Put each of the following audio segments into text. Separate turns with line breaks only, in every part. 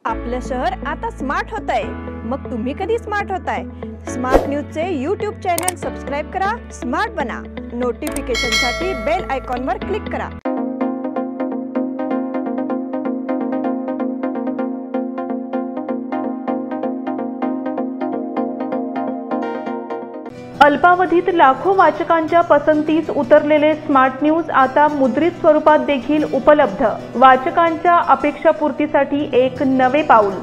आपलं शहर आता स्मार्ट होत आहे। मग तुम्ही कधी स्मार्ट होताय? स्मार्ट न्यूजचे यूट्यूब चॅनल सबस्क्राइब करा, स्मार्ट बना। नोटिफिकेशनसाठी बेल आयकॉनवर क्लिक करा।
अल्पावधीत लाखो वाचकांच्या पसंतीस उतरलेले स्मार्ट न्यूज आता मुद्रित स्वरूपात देखील उपलब्ध। वाचकांच्या अपेक्षापूर्तीसाठी एक नवे पाऊल।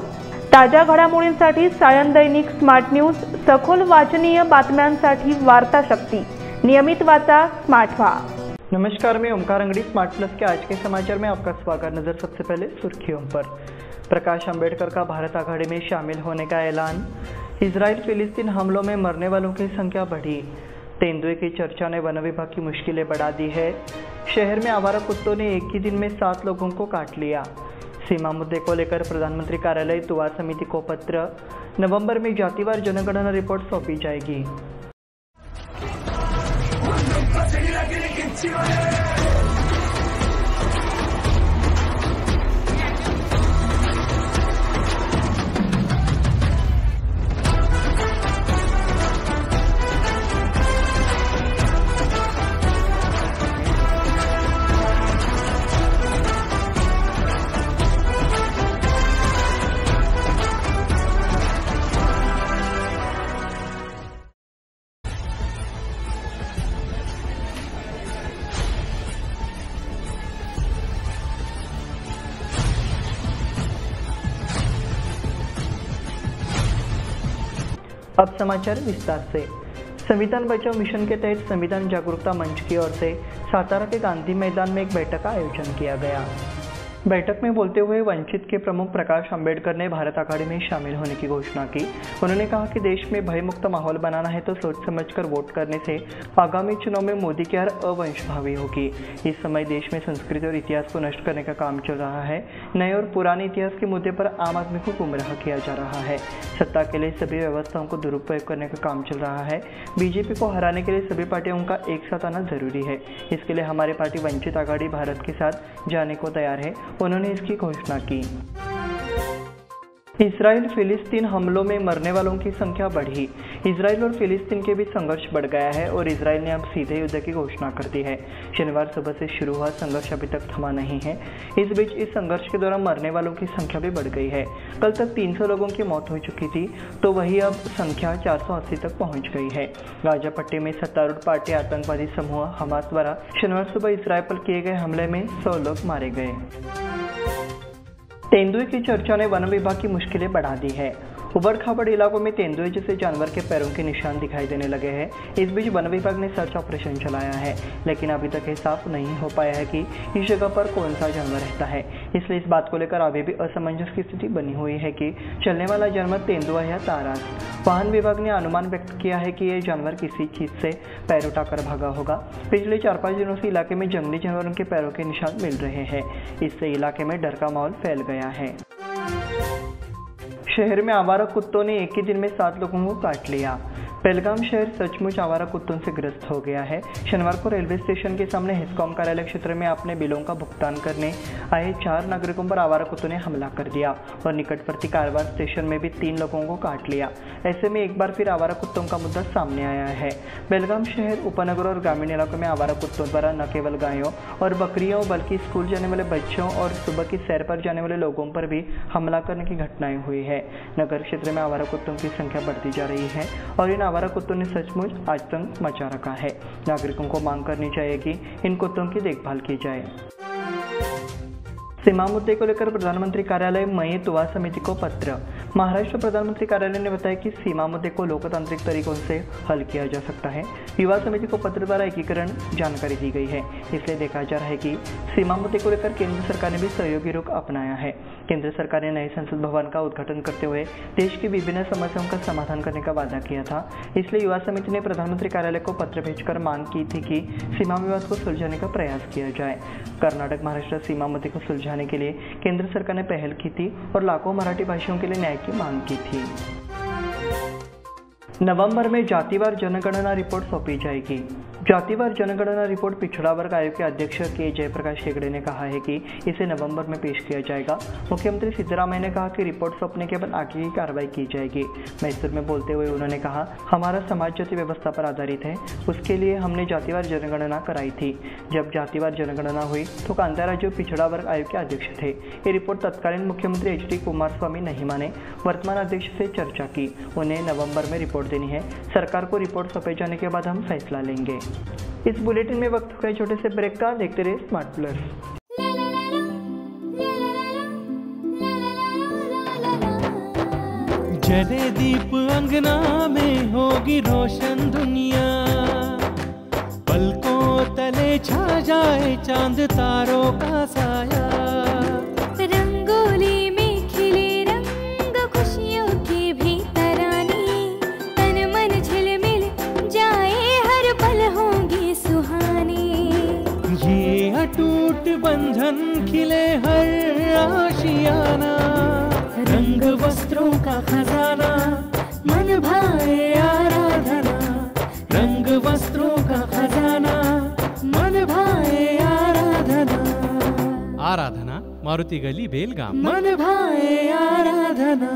ताज्या घडामोडींसाठी सायन दैनिक स्मार्ट न्यूज, सखोल वाचनीय बातम्यांसाठी वार्ता शक्ति। नियमित वाचा, स्मार्ट व्हा।
नमस्कार, मैं ओमकार अंगड़ी। स्मार्ट प्लस के आज के समाचार में आपका स्वागत। नजर सबसे पहले सुर्खियों पर। प्रकाश अंबेडकर का भारत आघाड़ी में शामिल होने का ऐलान। इजराइल फिलिस्तीन हमलों में मरने वालों की संख्या बढ़ी। तेंदुए की चर्चा ने वन विभाग की मुश्किलें बढ़ा दी है। शहर में आवारा कुत्तों ने एक ही दिन में 7 लोगों को काट लिया। सीमा मुद्दे को लेकर प्रधानमंत्री कार्यालय दुआ समिति को पत्र। नवंबर में जातिवार जनगणना रिपोर्ट सौंपी जाएगी। अब समाचार विस्तार से। संविधान बचाओ मिशन के तहत संविधान जागरूकता मंच की ओर से सातारा के गांधी मैदान में एक बैठक का आयोजन किया गया। बैठक में बोलते हुए वंचित के प्रमुख प्रकाश अंबेडकर ने भारत आघाड़ी में शामिल होने की घोषणा की। उन्होंने कहा कि देश में भयमुक्त माहौल बनाना है तो सोच समझकर वोट करने से आगामी चुनाव में मोदी की हार अवंशभावी होगी। इस समय देश में संस्कृति और इतिहास को नष्ट करने का काम चल रहा है। नए और पुराने इतिहास के मुद्दे पर आम आदमी को गुमराह किया जा रहा है। सत्ता के लिए सभी व्यवस्थाओं को दुरुपयोग करने का काम चल रहा है। बीजेपी को हराने के लिए सभी पार्टियों का एक साथ आना जरूरी है। इसके लिए हमारी पार्टी वंचित आघाड़ी भारत के साथ जाने को तैयार है। उन्होंने इसकी घोषणा की। इजराइल फिलिस्तीन हमलों में मरने वालों की संख्या बढ़ी। इजराइल और फिलिस्तीन के बीच संघर्ष बढ़ गया है और इजराइल ने अब सीधे युद्ध की घोषणा कर दी है। शनिवार सुबह से शुरू हुआ संघर्ष अभी तक थमा नहीं है। इस बीच इस संघर्ष के दौरान मरने वालों की संख्या भी बढ़ गई है। कल तक 300 लोगों की मौत हो चुकी थी, तो वही अब संख्या 480 तक पहुंच गई है। गाजा पट्टी में सत्तारूढ़ पार्टी आतंकवादी समूह हमास द्वारा शनिवार सुबह इजराइल पर किए गए हमले में 100 लोग मारे गए। तेंदुए की चर्चा ने वन विभाग की मुश्किलें बढ़ा दी है। उबड़ खाबड़ इलाकों में तेंदुए जैसे जानवर के पैरों के निशान दिखाई देने लगे हैं। इस बीच वन विभाग ने सर्च ऑपरेशन चलाया है, लेकिन अभी तक ये साफ नहीं हो पाया है कि इस जगह पर कौन सा जानवर रहता है। इसलिए इस बात को लेकर अभी भी असमंजस की स्थिति बनी हुई है कि चलने वाला जानवर तेंदुआ या तारास। वाहन विभाग ने अनुमान व्यक्त किया है कि यह जानवर किसी चीज से पैर उठाकर भागा होगा। पिछले 4-5 दिनों से इलाके में जंगली जानवरों के पैरों के निशान मिल रहे हैं। इससे इलाके में डर का माहौल फैल गया है। शहर में आवारा कुत्तों ने एक ही दिन में 7 लोगों को काट लिया। पहलगाम शहर सचमुच आवारा कुत्तों से ग्रस्त हो गया है। शनिवार को रेलवे स्टेशन के सामने हिस्कॉम कार्यालय क्षेत्र में अपने बिलों का भुगतान करने आए 4 नागरिकों पर आवारा कुत्तों ने हमला कर दिया और निकटवर्ती कारवार स्टेशन में भी 3 लोगों को काट लिया। ऐसे में एक बार फिर आवारा कुत्तों का मुद्दा सामने आया है। बेलगाम शहर, उपनगर और ग्रामीण इलाकों में आवारा कुत्तों द्वारा न केवल गायों और बकरियों बल्कि स्कूल जाने वाले बच्चों और सुबह की सैर पर जाने वाले लोगों पर भी हमला करने की घटनाएं हुई है। नगर क्षेत्र में आवारा कुत्तों की संख्या बढ़ती जा रही है और इन आवारा कुत्तों ने सचमुच आतंक मचा रखा है। नागरिकों को मांग करनी चाहिए कि इन कुत्तों की देखभाल की जाए। सीमा मुद्दे को लेकर प्रधानमंत्री कार्यालय मई दुआ समिति को पत्र। महाराष्ट्र प्रधानमंत्री कार्यालय ने बताया कि सीमा मुद्दे को लोकतांत्रिक तरीकों से हल किया जा सकता है। युवा समिति को पत्र द्वारा एकीकरण जानकारी दी गई है। इसलिए देखा जा रहा है कि सीमा मुद्दे को लेकर केंद्र सरकार ने भी सहयोगी रुख अपनाया है। केंद्र सरकार ने नए संसद भवन का उद्घाटन करते हुए देश की विभिन्न समस्याओं का समाधान करने का वादा किया था। इसलिए युवा समिति ने प्रधानमंत्री कार्यालय को पत्र भेजकर मांग की थी कि सीमा विवाद को सुलझाने का प्रयास किया जाए। कर्नाटक महाराष्ट्र सीमा मुद्दे को सुलझाने के लिए केंद्र सरकार ने पहल की थी और लाखों मराठी भाषियों के लिए न्याय की मांग की थी। नवंबर में जातिवार जनगणना रिपोर्ट सौंपी जाएगी। जातिवार जनगणना रिपोर्ट पिछड़ा वर्ग आयोग के अध्यक्ष के जयप्रकाश हेगड़े ने कहा है कि इसे नवंबर में पेश किया जाएगा। मुख्यमंत्री सिद्धरामैया ने कहा कि रिपोर्ट सौंपने के बाद आगे की कार्रवाई की जाएगी। मैसूर में बोलते हुए उन्होंने कहा, हमारा समाज जाति व्यवस्था पर आधारित है, उसके लिए हमने जातिवार जनगणना कराई थी। जब जातिवार जनगणना हुई तो कांता राज्य पिछड़ा वर्ग आयोग के अध्यक्ष थे। ये रिपोर्ट तत्कालीन मुख्यमंत्री HD कुमारस्वामी नहीं माने, वर्तमान अध्यक्ष से चर्चा की, उन्हें नवंबर में रिपोर्ट देनी है। सरकार को रिपोर्ट सौंपे जाने के बाद हम फैसला लेंगे। इस बुलेटिन में वक्त हो गए छोटे से ब्रेक का। देखते रहिए स्मार्ट प्लस।
जले दीप अंगना में होगी रोशन दुनिया, पलकों तले छा जाए चांद तारों का साया।
रंगोली में खिले रंग खुशियों की भी तरानी, तन मन झिलमिल जाए हर पल होंगी सुहानी।
ये अटूट बंधन खिले हर आशियाना, रंग वस्त्रों का खजाना मन भाए आराधना। रंग वस्त्रों का खजाना मन भाए आराधना। आराधना मारुति गली बेलगाम। मन भाए आराधना।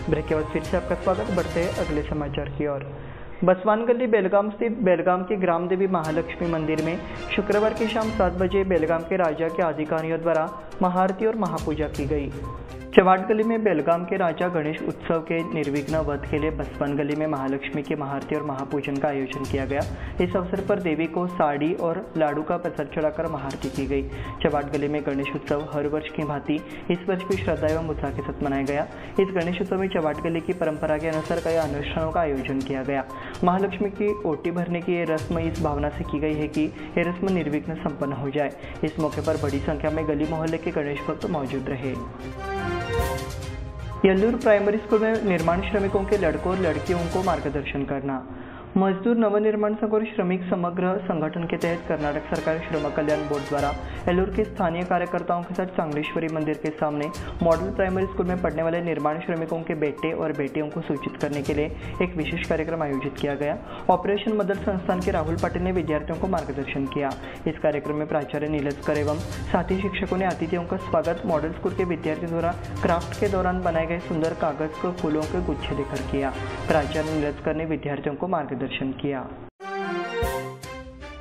ब्रेक के बाद फिर से आपका स्वागत। बढ़ते हैं अगले समाचार की ओर। बसवान गली बेलगाम स्थित बेलगाम के ग्राम देवी महालक्ष्मी मंदिर में शुक्रवार की शाम 7 बजे बेलगाम के राजा के अधिकारियों द्वारा महाआरती और महापूजा की गई। चवाट गली में बेलगाम के राजा गणेश उत्सव के निर्विघ्न वध के लिए बसवान गली में महालक्ष्मी की महाआरती और महापूजन का आयोजन किया गया। इस अवसर पर देवी को साड़ी और लाडू का प्रसाद चढ़ाकर महाआरती की गई। चवाट गली में गणेश उत्सव हर वर्ष की भांति इस वर्ष भी श्रद्धा एवं उत्साह के साथ मनाया गया। इस गणेश उत्सव में चवाट गली की परंपरा के अनुसार कई अनुष्ठानों का आयोजन किया गया। महालक्ष्मी की ओटी भरने की ये रस्म इस भावना से की गई है कि ये रस्म निर्विघ्न संपन्न हो जाए। इस मौके पर बड़ी संख्या में गली मोहल्ले के गणेश भक्त मौजूद रहे। यल्लूर प्राइमरी स्कूल में निर्माण श्रमिकों के लड़कों और लड़कियों को मार्गदर्शन करना। मजदूर नवनिर्माण संघ और श्रमिक समग्र संगठन के तहत कर्नाटक सरकार श्रम कल्याण बोर्ड द्वारा एलूर के स्थानीय कार्यकर्ताओं के साथ चांगलेश्वरी मंदिर के सामने मॉडल प्राइमरी स्कूल में पढ़ने वाले निर्माण श्रमिकों के बेटे और बेटियों को सूचित करने के लिए एक विशेष कार्यक्रम आयोजित किया गया। ऑपरेशन मदद संस्थान के राहुल पाटिल ने विद्यार्थियों को मार्गदर्शन किया। इस कार्यक्रम में प्राचार्य नीलजकर एवं साथी शिक्षकों ने अतिथियों का स्वागत मॉडल स्कूल के विद्यार्थियों द्वारा क्राफ्ट के दौरान बनाए गए सुंदर कागज को फूलों के गुच्छे देकर किया। प्राचार्य नीलजकर ने विद्यार्थियों को मार्गदर्शन किया।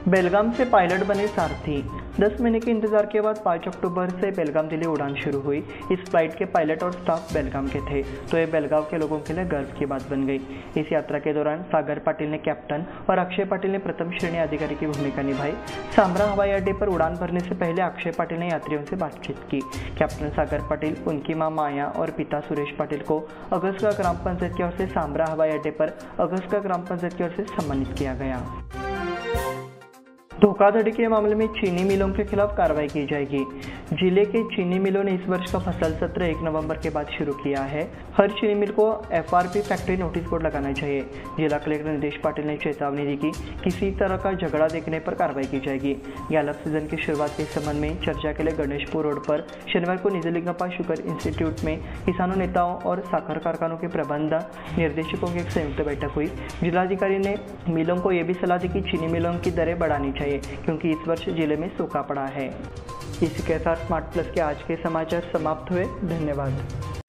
बेलगाम से पायलट बने सारथी। 10 महीने के इंतजार के बाद 5 अक्टूबर से बेलगाम दिल्ली उड़ान शुरू हुई। इस फ्लाइट के पायलट और स्टाफ बेलगाम के थे, तो ये बेलगाम के लोगों के लिए गर्व की बात बन गई। इस यात्रा के दौरान सागर पाटिल ने कैप्टन और अक्षय पाटिल ने प्रथम श्रेणी अधिकारी की भूमिका निभाई। सांब्रा हवाई अड्डे पर उड़ान भरने से पहले अक्षय पाटिल ने यात्रियों से बातचीत की। कैप्टन सागर पाटिल, उनकी मां माया और पिता सुरेश पाटिल को अगस्ता ग्राम पंचायत की ओर से सांब्रा हवाई अड्डे पर अगस्ता ग्राम पंचायत की ओर से सम्मानित किया गया। धोखाधड़ी के मामले में चीनी मिलों के खिलाफ कार्रवाई की जाएगी। जिले के चीनी मिलों ने इस वर्ष का फसल सत्र 1 नवंबर के बाद शुरू किया है। हर चीनी मिल को FRP फैक्ट्री नोटिस बोर्ड लगाना चाहिए। जिला कलेक्टर नितेश पाटिल ने चेतावनी दी कि किसी तरह का झगड़ा देखने पर कार्रवाई की जाएगी। गैलप सीजन की शुरुआत के संबंध में चर्चा के लिए गणेशपुर रोड पर शनिवार को निजलिंगप्पा शुगर इंस्टीट्यूट में किसानों, नेताओं और साखर कारखानों के प्रबंध निर्देशकों की एक संयुक्त बैठक हुई। जिलाधिकारी ने मिलों को यह भी सलाह दी कि चीनी मिलों की दरें बढ़ानी चाहिए क्योंकि इस वर्ष जिले में सूखा पड़ा है। इसी के साथ स्मार्ट प्लस के आज के समाचार समाप्त हुए। धन्यवाद।